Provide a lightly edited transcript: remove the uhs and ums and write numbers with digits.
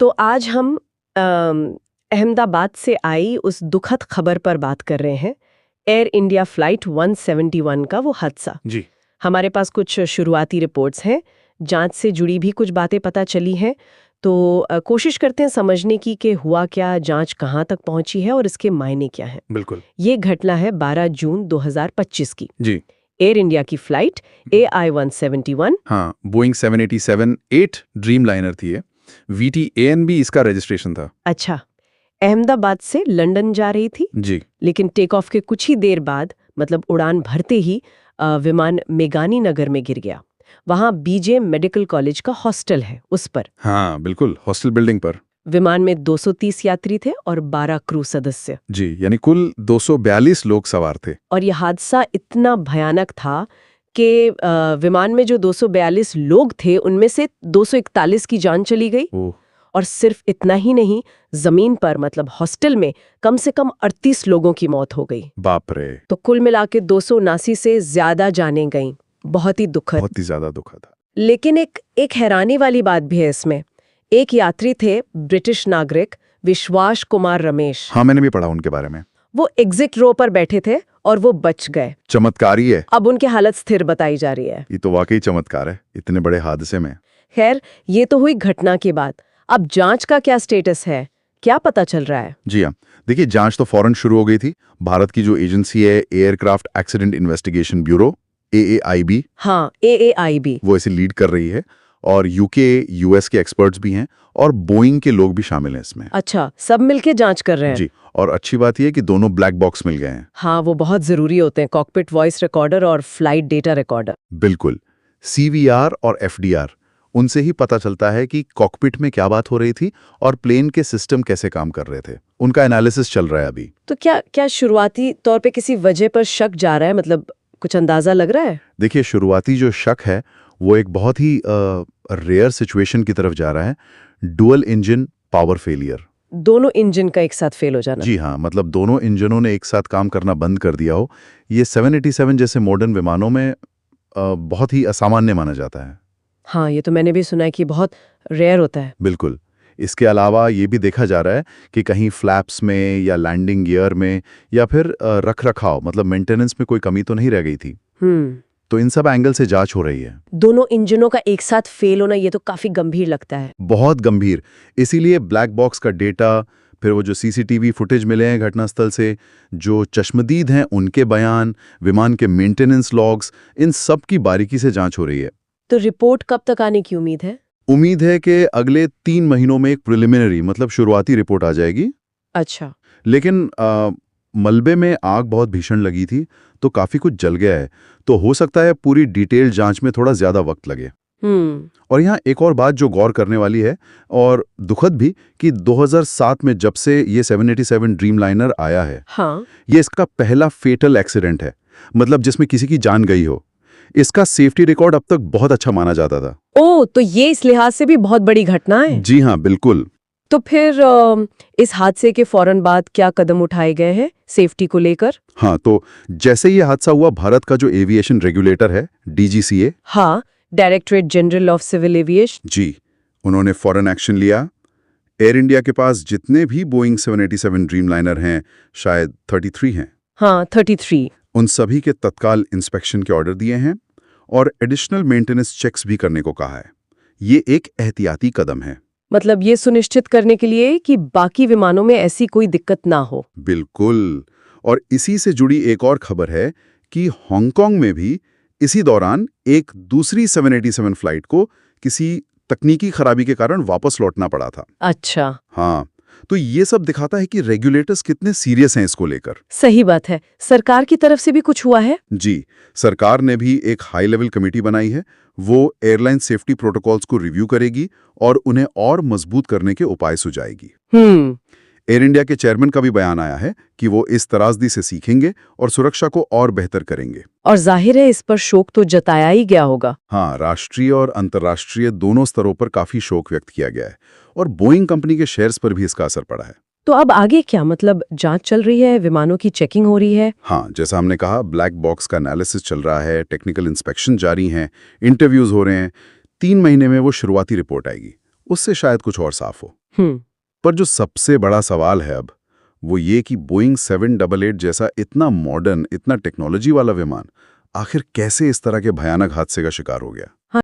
तो आज हम अहमदाबाद से आई उस दुखद खबर पर बात कर रहे हैं, एयर इंडिया फ्लाइट 171 का वो हादसा। जी। हमारे पास कुछ शुरुआती रिपोर्ट्स हैं, जांच से जुड़ी भी कुछ बातें पता चली हैं, तो कोशिश करते हैं समझने की कि हुआ क्या, जांच कहाँ तक पहुंची है और इसके मायने क्या हैं। बिल्कुल। ये घटना है 12 जून 2025 की। जी। एयर इंडिया की फ्लाइट AI-171। हाँ, बोइंग 787-8 ड्रीम लाइनर थी ये। VTANB इसका रजिस्ट्रेशन था। अच्छा, अहमदाबाद से लंदन जा रही थी, जी। लेकिन टेक ऑफ के कुछ ही देर बाद, मतलब उड़ान भरते ही विमान मेगानी नगर में गिर गया। वहां BJ मेडिकल कॉलेज का हॉस्टल है, उस पर। हाँ बिल्कुल, हॉस्टल बिल्डिंग पर। विमान में 230 यात्री थे और 12 क्रू सदस्य। जी, यानी कुल 242 लोग सवार थे। और यह हादसा इतना भयानक था कि विमान में जो 242 लोग थे, उनमें से 241 की जान चली गई। ओह। और सिर्फ इतना ही नहीं, जमीन पर मतलब हॉस्टल में कम से कम 38 लोगों की मौत हो गई। बाप रे। तो कुल मिलाके 279 से ज्यादा जानें गईं। बहुत ही दुखद। बहुत ही ज्यादा दुखद था। लेकिन एक हैरानी वाली बात भी है इसमें। एक यात्री थे, ब्रिटिश नागरिक विश्वास कुमार रमेश। हाँ, मैंने भी पढ़ा उनके बारे में। वो एग्जिट रो पर बैठे थे और वो बच गए। चमत्कारी है। अब उनकी हालत स्थिर बताई जा रही है। ये तो वाकई चमत्कार है, इतने बड़े हादसे में। खैर, ये तो हुई घटना की बात। अब जांच का क्या स्टेटस है, क्या पता चल रहा है? जी हाँ, देखिए जांच तो फौरन शुरू हो गई थी। भारत की जो एजेंसी है, aircraft accident investigation bureau, AAIB। हाँ, AAIB। वो इसे लीड कर रही है और UK, US के एक्सपर्ट्स भी हैं और बोइंग के लोग भी शामिल हैं इसमें। अच्छा, सब मिलके जांच कर रहे हैं। जी, और अच्छी बात यह है कि दोनों ब्लैक बॉक्स मिल गए हैं। हाँ, वो बहुत जरूरी होते हैं, कॉकपिट वॉइस रिकॉर्डर और फ्लाइट डेटा रिकॉर्डर। बिल्कुल। CVR और FDR, उनसे ही पता चलता है कि कॉकपिट में क्या बात हो रही थी और प्लेन के सिस्टम कैसे काम कर रहे थे। उनका एनालिसिस चल रहा है अभी। तो क्या शुरुआती तौर पे किसी वजह पर शक जा रहा है, मतलब कुछ अंदाजा लग रहा है? देखिए, शुरुआती जो शक है वो एक बहुत ही रेयर सिचुएशन की तरफ जा रहा है। Dual engine power failure. दोनों इंजन का एक साथ फेल हो जाना। जी हाँ, मतलब दोनों इंजनों ने एक साथ काम करना बंद कर दिया हो। ये 787 जैसे मॉडर्न विमानों में बहुत ही असामान्य माना जाता है। हाँ, ये तो मैंने भी सुना है कि बहुत रेयर होता है। बिल्कुल। इसके अलावा ये भी देखा जा रहा है कि कहीं फ्लैप्स में या लैंडिंग गियर में या फिर रख रखाव मतलब मेंटेनेंस में कोई कमी तो नहीं रह गई थी। तो इन सब एंगल से जांच हो रही है। दोनों इंजनों का एक साथ फेल होना, ये तो काफी गंभीर लगता है। बहुत गंभीर। इसीलिए ब्लैक बॉक्स का डेटा, फिर वो जो CCTV फुटेज मिले हैं घटनास्थल से, जो चश्मदीद हैं उनके बयान, विमान के मेंटेनेंस लॉग्स, इन सब की बारीकी से जांच हो रही है। तो रिपोर्ट कब तक आने की उम्मीद है? उम्मीद है कि अगले 3 महीनों में एक प्रिलिमिनरी मतलब शुरुआती रिपोर्ट आ जाएगी। अच्छा। लेकिन मलबे में आग बहुत भीषण लगी थी, तो काफी कुछ जल गया है, तो हो सकता है पूरी डिटेल जांच में थोड़ा ज्यादा वक्त लगे। और यहाँ एक और बात जो गौर करने वाली है और दुखद भी, कि 2007 में जब से ये 787 ड्रीम लाइनर आया है, हाँ, ये इसका पहला फेटल एक्सीडेंट है, मतलब जिसमें किसी की जान गई हो। इसका सेफ्टी रिकॉर्ड अब तक बहुत अच्छा माना जाता था। ओह, तो ये इस लिहाज से भी बहुत बड़ी घटना है। जी हाँ, बिल्कुल। तो फिर इस हादसे के फौरन बाद क्या कदम उठाए गए हैं सेफ्टी को लेकर? हाँ, तो जैसे ये हादसा हुआ, भारत का जो एविएशन रेगुलेटर है, DGCA, हाँ, directorate general of civil aviation. जी, उन्होंने फौरन एक्शन लिया। एयर इंडिया के पास जितने भी बोइंग 787 ड्रीम लाइनर हैं, शायद 33 हैं। हाँ, 33। उन सभी के तत्काल इंस्पेक्शन के ऑर्डर दिए हैं और एडिशनल मेंटेनेंस चेक्स भी करने को कहा है। ये एक एहतियाती कदम है। मतलब ये सुनिश्चित करने के लिए कि बाकी विमानों में ऐसी कोई दिक्कत ना हो। बिल्कुल। और इसी से जुड़ी एक और खबर है कि हांगकांग में भी इसी दौरान एक दूसरी 787 फ्लाइट को किसी तकनीकी खराबी के कारण वापस लौटना पड़ा था। अच्छा। हाँ, तो ये सब दिखाता है कि रेगुलेटर्स कितने सीरियस हैं इसको लेकर। सही बात है। सरकार की तरफ से भी कुछ हुआ है? जी, सरकार ने भी एक हाई लेवल कमेटी बनाई है। वो एयरलाइन सेफ्टी प्रोटोकॉल्स को रिव्यू करेगी और उन्हें और मजबूत करने के उपाय सुझाएगी। एयर इंडिया के चेयरमैन का भी बयान आया है कि वो इस त्रासदी से सीखेंगे और सुरक्षा को और बेहतर करेंगे। और जाहिर है इस पर शोक तो जताया ही गया होगा। हाँ, राष्ट्रीय और अंतर्राष्ट्रीय दोनों स्तरों पर काफी शोक व्यक्त किया गया है और बोइंग कंपनी के शेयर्स पर भी इसका असर पड़ा है। तो अब आगे क्या, मतलब जांच चल रही है, विमानों की चेकिंग हो रही है? हाँ, जैसा हमने कहा, ब्लैक बॉक्स का एनालिसिस चल रहा है, टेक्निकल इंस्पेक्शन जारी हैं, इंटरव्यूज हो रहे हैं। 3 महीने में वो शुरुआती रिपोर्ट आएगी, उससे शायद कुछ और साफ हो। पर जो सबसे बड़ा सवाल है अब, वो ये कि बोइंग 788 जैसा इतना मॉडर्न, इतना टेक्नोलॉजी वाला विमान आखिर कैसे इस तरह के भयानक हादसे का शिकार हो गया।